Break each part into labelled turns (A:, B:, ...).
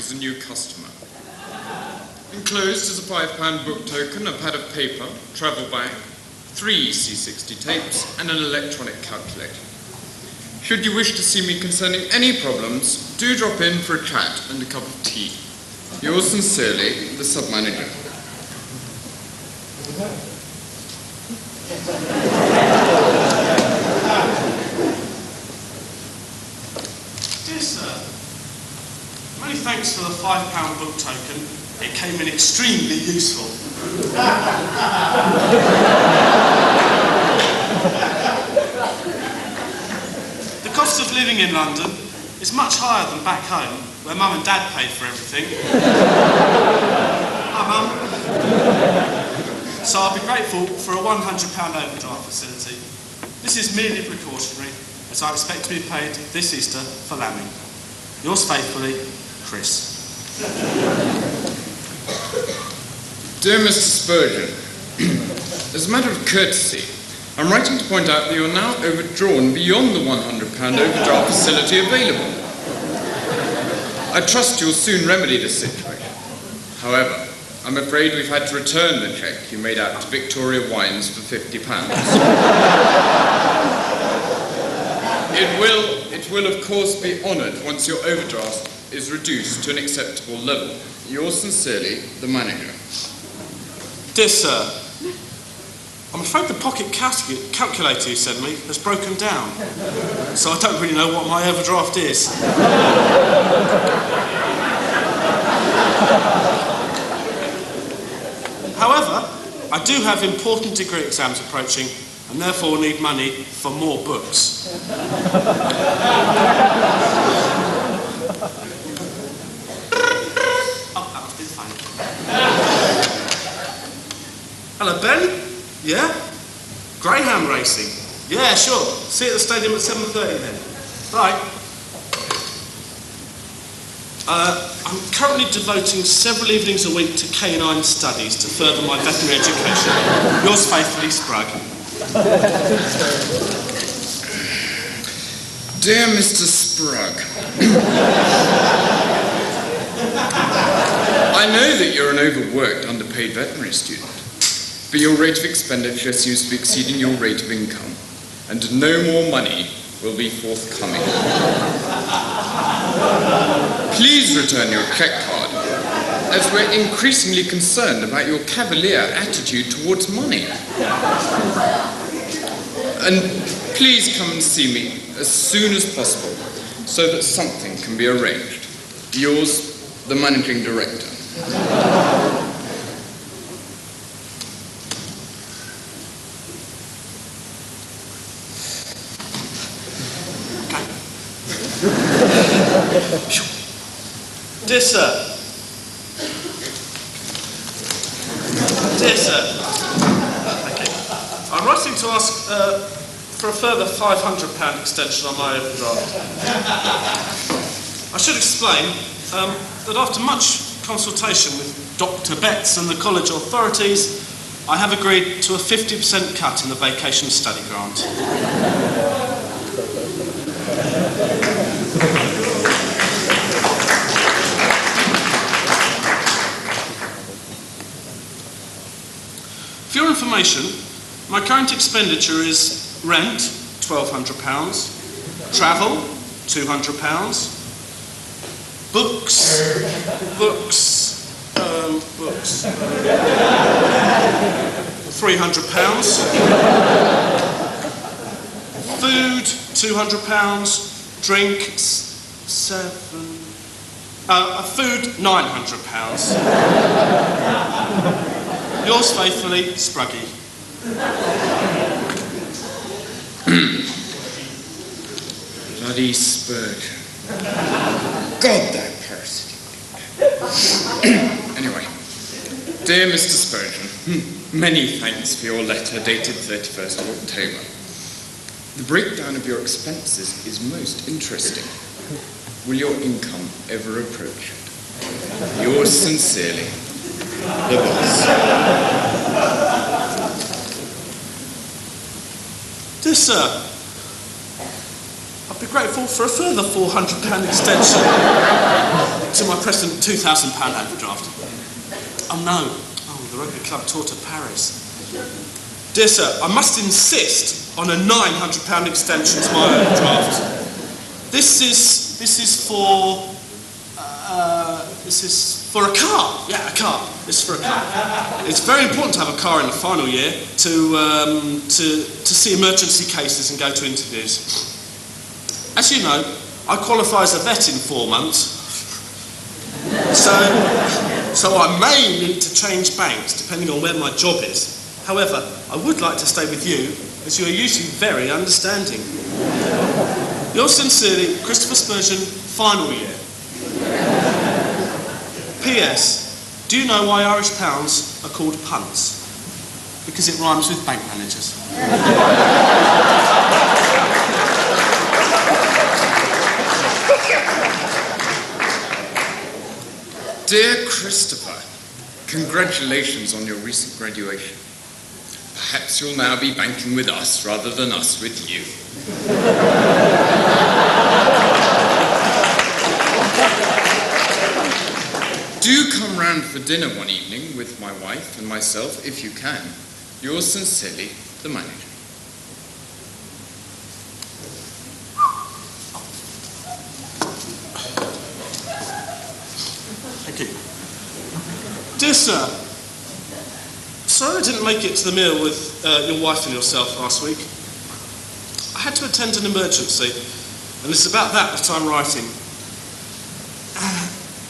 A: as a new customer. Enclosed is a £5 book token, a pad of paper, travel bag, 3 C60 tapes, and an electronic calculator. Should you wish to see me concerning any problems, do drop in for a chat and a cup of tea. Yours sincerely, the sub-manager.
B: Dear sir, many thanks for the £5 book token. It came in extremely useful. The cost of living in London is much higher than back home, where Mum and Dad paid for everything. Hi, Mum. So I'll be grateful for a £100 overdraft facility. This is merely precautionary, as I expect to be paid this Easter for lambing. Yours faithfully, Chris.
A: Dear Mr. Spurgeon, as a matter of courtesy, I'm writing to point out that you are now overdrawn beyond the £100 overdraft facility available. I trust you'll soon remedy this situation. However, I'm afraid we've had to return the cheque you made out to Victoria Wines for £50. It will of course be honoured once your overdraft is reduced to an acceptable level. Yours sincerely, the manager.
B: Dear sir, I'm afraid the pocket calculator you sent me has broken down, so I don't really know what my overdraft is. However, I do have important degree exams approaching and therefore need money for more books. Oh, that must be the phone. Hello, Ben? Yeah? Greyhound racing? Yeah, sure. See you at the stadium at 7:30 then. Right. I'm currently devoting several evenings a week to canine studies to further my veterinary education. Yours faithfully, Spruggy.
A: Dear Mr. Sprug, I know that you're an overworked, underpaid veterinary student, but your rate of expenditure seems to be exceeding your rate of income, and no more money will be forthcoming. Please return your cheque card, as we're increasingly concerned about your cavalier attitude towards money. And please come and see me as soon as possible, so that something can be arranged. Yours, the Managing Director.
B: Dear sir. Thank you. I'm writing to ask for a further £500 extension on my overdraft. I should explain that after much consultation with Dr. Betts and the college authorities, I have agreed to a 50% cut in the vacation study grant. For your information, my current expenditure is rent, £1,200, travel, £200, books, £300, food, £200, drink, food, £900. Yours faithfully, Spruggy.
A: Bloody Spurgeon. God, that person. Anyway, dear Mr. Spurgeon, many thanks for your letter dated 31st of October. The breakdown of your expenses is most interesting. Will your income ever approach it? Yours sincerely, the boss.
B: Dear sir, I'd be grateful for a further £400 extension to my present £2,000 overdraft. Oh no, the rugby club tour to Paris. Dear sir, I must insist on a £900 extension to my overdraft. This is for a car. Yeah, a car. This is for a car. It's very important to have a car in the final year to see emergency cases and go to interviews. As you know, I qualify as a vet in 4 months. So I may need to change banks depending on where my job is. However, I would like to stay with you as you are usually very understanding. Yours sincerely, Christopher Spurgeon, final year. P.S. Do you know why Irish pounds are called punts? Because it rhymes with bank managers.
A: Dear Christopher, congratulations on your recent graduation. Perhaps you'll now be banking with us rather than us with you. Do come round for dinner one evening with my wife and myself, if you can. Yours sincerely, the manager.
B: Thank you. Dear sir, sorry I didn't make it to the meal with your wife and yourself last week. I had to attend an emergency, and it's about that I'm writing.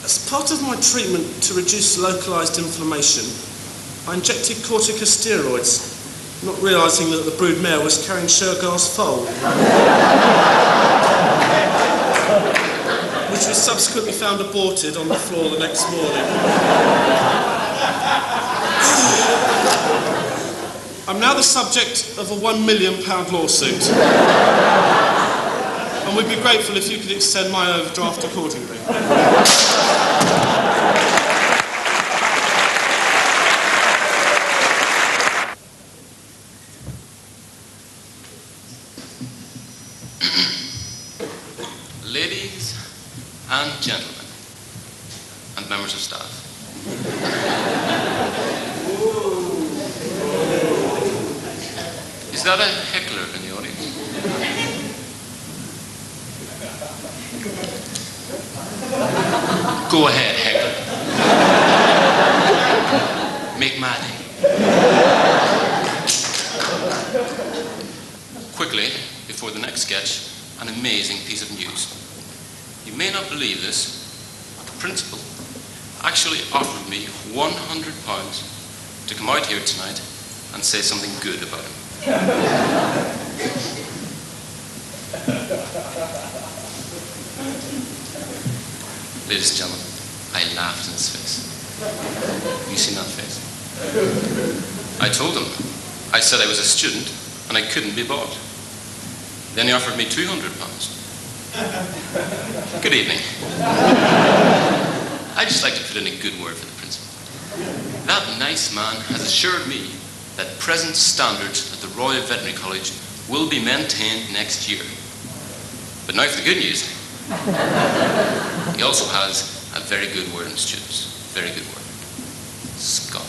B: As part of my treatment to reduce localised inflammation, I injected corticosteroids, not realising that the broodmare was carrying Shergar's foal, which was subsequently found aborted on the floor the next morning. I'm now the subject of a £1 million lawsuit, and we'd be grateful if you could extend my overdraft accordingly.
C: Ladies and gentlemen, and members of staff. Is that a heckler in the audience? Go ahead, heckler. Make my day. Quickly, before the next sketch, an amazing piece of news. You may not believe this, but the principal actually offered me £100 to come out here tonight and say something good about him. Ladies and gentlemen, I laughed in his face. Have you seen that face? I told him. I said I was a student and I couldn't be bought. Then he offered me £200. Good evening. I'd just like to put in a good word for the principal. That nice man has assured me that present standards at the Royal Veterinary College will be maintained next year. But now for the good news. He also has a very good word in students. Very good word. Scum.